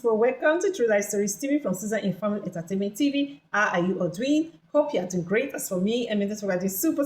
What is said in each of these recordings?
Well, welcome to True Life Stories TV from Susan Informal Entertainment TV. How are you all doing? Hope you are doing great. As for me, I mean, this we're doing super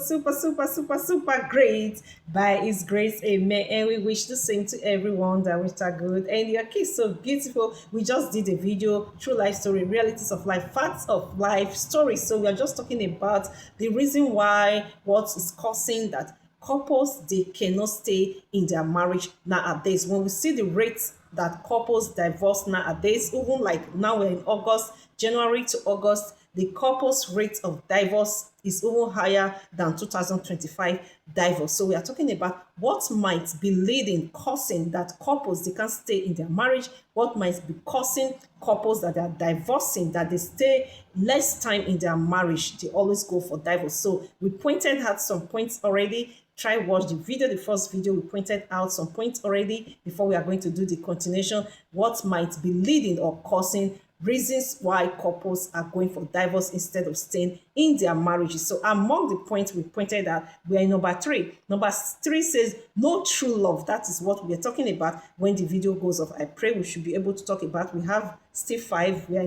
great by His grace. Amen. And we wish the same to everyone that we are good. And your kids so beautiful. We just did a video, True Life Story, realities of life, facts of life stories. So we are just talking about the reason why what is causing that couples they cannot stay in their marriage nowadays. When we see the rates that couples divorce nowadays, even like now we're in August, January to August, the couples rate of divorce is even higher than 2025 divorce. So we are talking about what might be leading, causing that couples they can't stay in their marriage, what might be causing couples that are divorcing, that they stay less time in their marriage, they always go for divorce. So we pointed out some points already. Try watch the video, the first video. We pointed out some points already before we are going to do the continuation. What might be leading or causing reasons why couples are going for divorce instead of staying in their marriages. So among the points we pointed out, we are in number 3. Number 3 says no true love. That is what we are talking about when the video goes off. I pray we should be able to talk about. We have still 5. We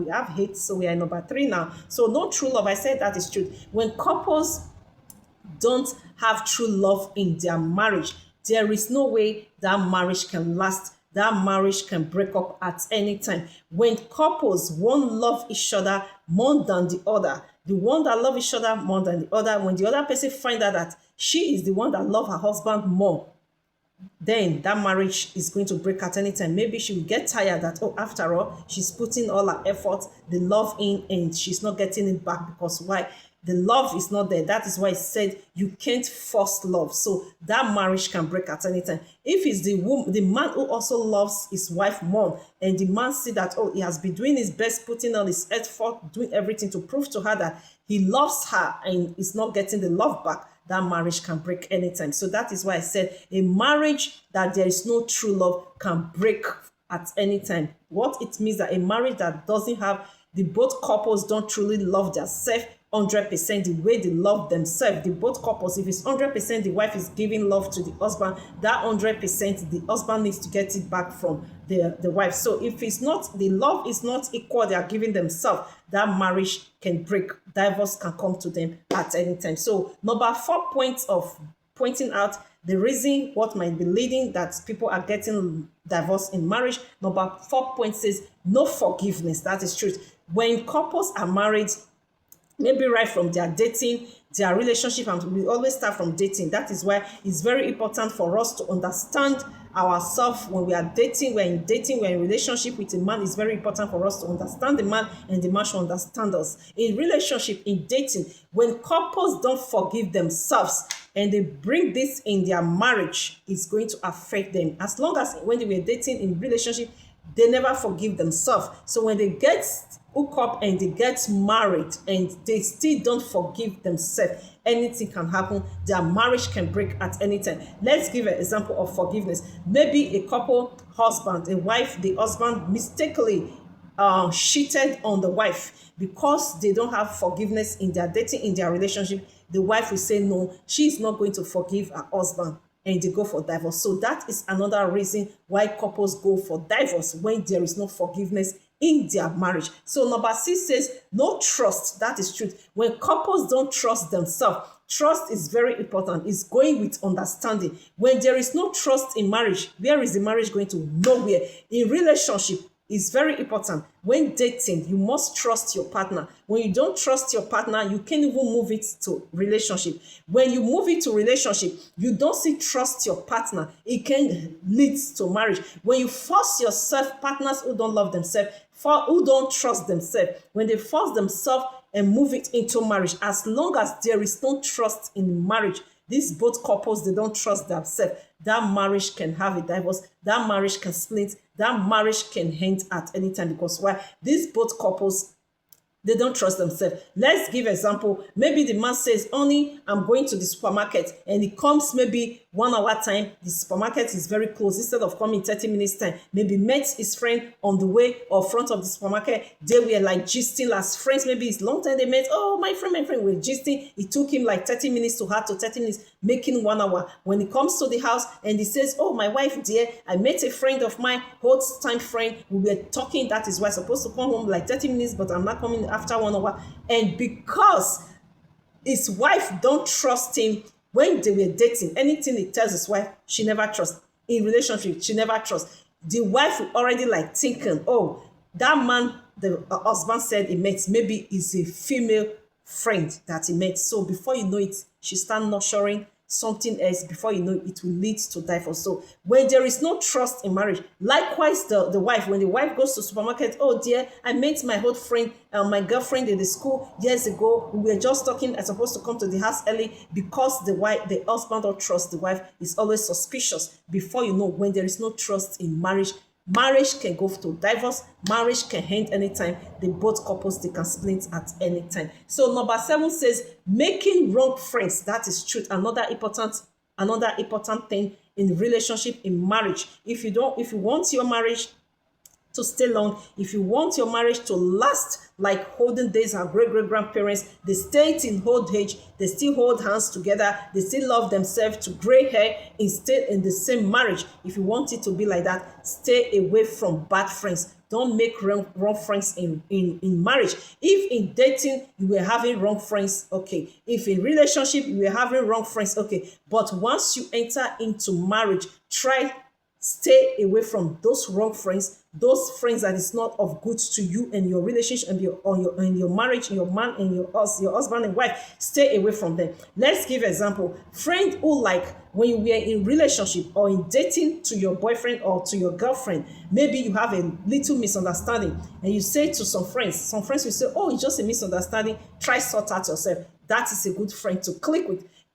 have 8, so we are in number 3 now. So no true love. I said that is true. When couples don't have true love in their marriage, there is no way that marriage can last. That marriage can break up at any time. When couples one love each other more than the other, the one that love each other more than the other, when the other person find out that she is the one that love her husband more, then that marriage is going to break at any time. Maybe she will get tired that, oh, after all, she's putting all her effort, the love in, and she's not getting it back because why? The love is not there. That is why it said you can't force love. So that marriage can break at any time. If it's the woman, the man who also loves his wife more, and the man see that, oh, he has been doing his best, putting on his effort, doing everything to prove to her that he loves her and is not getting the love back, that marriage can break anytime. So that is why I said a marriage that there is no true love can break at any time. What it means that a marriage that doesn't have the both couples don't truly love themselves 100% the way they love themselves. The both couples, if it's 100% the wife is giving love to the husband, that 100% the husband needs to get it back from the wife. So if it's not, the love is not equal, they are giving themselves, that marriage can break. Divorce can come to them at any time. So number 4 points of pointing out the reason what might be leading that people are getting divorced in marriage. Number 4 point says no forgiveness. That is truth. When couples are married, maybe right from their dating, their relationship, and we always start from dating. That is why it's very important for us to understand ourselves when we are dating. We're in relationship with a man. It's very important for us to understand the man, and the man should understand us. In relationship, in dating, when couples don't forgive themselves and they bring this in their marriage, it's going to affect them. As long as when they were dating in relationship, they never forgive themselves. So when they get hook up and they get married and they still don't forgive themselves, anything can happen. Their marriage can break at any time. Let's give an example of forgiveness. Maybe a couple, husband and wife, the husband mistakenly cheated on the wife. Because they don't have forgiveness in their dating, in their relationship, the wife will say no, she is not going to forgive her husband, and they go for divorce. So that is another reason why couples go for divorce, when there is no forgiveness in their marriage. So number 6 says no trust. That is truth. When couples don't trust themselves, trust is very important. It's going with understanding. When there is no trust in marriage, where is the marriage going to? Nowhere. In relationship, is very important. When dating, you must trust your partner. When you don't trust your partner, you can't even move it to relationship. When you move it to relationship, you don't see trust your partner, it can lead to marriage. When you force yourself, partners who don't love themselves, who don't trust themselves, when they force themselves and move it into marriage, as long as there is no trust in marriage, these both couples, they don't trust themselves, that marriage can have a divorce, that marriage can split, that marriage can end at any time. Because why? These both couples, they don't trust themselves. Let's give example. Maybe the man says, only I'm going to the supermarket, and he comes maybe 1 hour time, the supermarket is very close. Instead of coming 30 minutes time, maybe met his friend on the way or front of the supermarket. They were like gisting as friends. Maybe it's long time they met. Oh, my friend, we're gisting. It took him like 30 minutes to her to 30 minutes, making 1 hour. When he comes to the house and he says, oh, my wife, dear, I met a friend of mine, old time friend. We were talking. That is why I'm supposed to come home like 30 minutes, but I'm not coming after 1 hour. And because his wife don't trust him when they were dating, anything he tells his wife, she never trusts. In relationship, she never trusts. The wife already like thinking, oh, that man, the husband said he met, maybe is a female friend that he met. So before you know it, she start nurturing something else. Before you know it will lead to divorce. So when there is no trust in marriage, likewise the wife, when the wife goes to supermarket, oh dear, I met my old friend, my girlfriend in the school years ago. We were just talking. I'm supposed to come to the house early. Because the husband don't trust the wife, is always suspicious. Before you know, when there is no trust in marriage, marriage can go to divorce. Marriage can end anytime. The both couples, they can split at any time. So number 7 says making wrong friends. That is truth. Another important thing in relationship, in marriage. If you want your marriage to stay long, if you want your marriage to last like olden days, our great-great-grandparents, they stayed in old age, they still hold hands together, they still love themselves to gray hair, instead in the same marriage. If you want it to be like that, stay away from bad friends. Don't make wrong friends in marriage. If in dating you were having wrong friends, okay. If in relationship you were having wrong friends, okay. But once you enter into marriage, stay away from those wrong friends, those friends that is not of good to you and your relationship and your marriage, your man and your husband and wife. Stay away from them. Let's give example. Friend who, like, when you were in relationship or in dating to your boyfriend or to your girlfriend, maybe you have a little misunderstanding and you say to some friends will say, oh, it's just a misunderstanding, try sort out yourself. That is a good friend to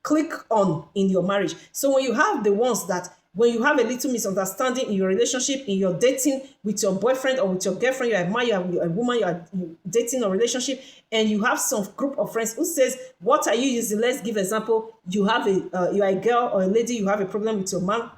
click on in your marriage. So when you have the ones that, when you have a little misunderstanding in your relationship, in your dating with your boyfriend or with your girlfriend, you're a man, you're a woman, you're dating a relationship, and you have some group of friends who says, what are you using? Let's give example. You are a girl or a lady, you have a problem with your man.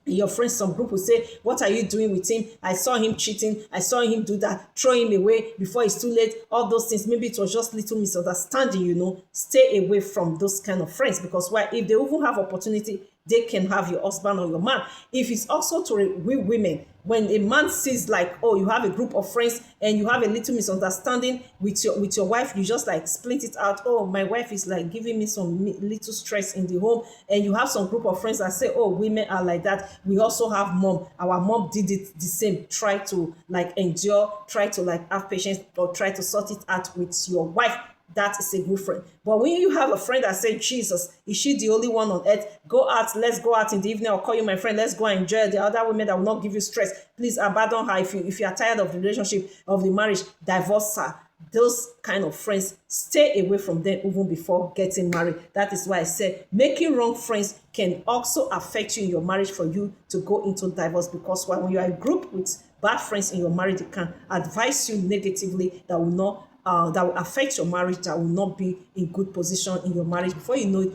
Your friends, some group will say, what are you doing with him? I saw him cheating. I saw him do that. Throw him away before it's too late. All those things. Maybe it was just little misunderstanding, Stay away from those kind of friends, because why? If they even have opportunity, they can have your husband or your man. If it's also to we women, when a man sees like, oh, you have a group of friends and you have a little misunderstanding with your wife, you just like split it out. Oh, my wife is like giving me some little stress in the home. And you have some group of friends that say, oh, women are like that. We also have mom. Our mom did it the same. Try to like endure, try to like have patience, or try to sort it out with your wife. That is a good friend. But when you have a friend that said, Jesus, is she the only one on earth? Go out, let's go out in the evening. I'll call you my friend. Let's go and enjoy the other women that will not give you stress. Please abandon her. If you are tired of the relationship, of the marriage, divorce her. Those kind of friends, stay away from them even before getting married. That is why I said making wrong friends can also affect you in your marriage for you to go into divorce. Because when you are in a group with bad friends in your marriage, they can advise you negatively that will affect your marriage, that will not be in good position in your marriage. Before you know it,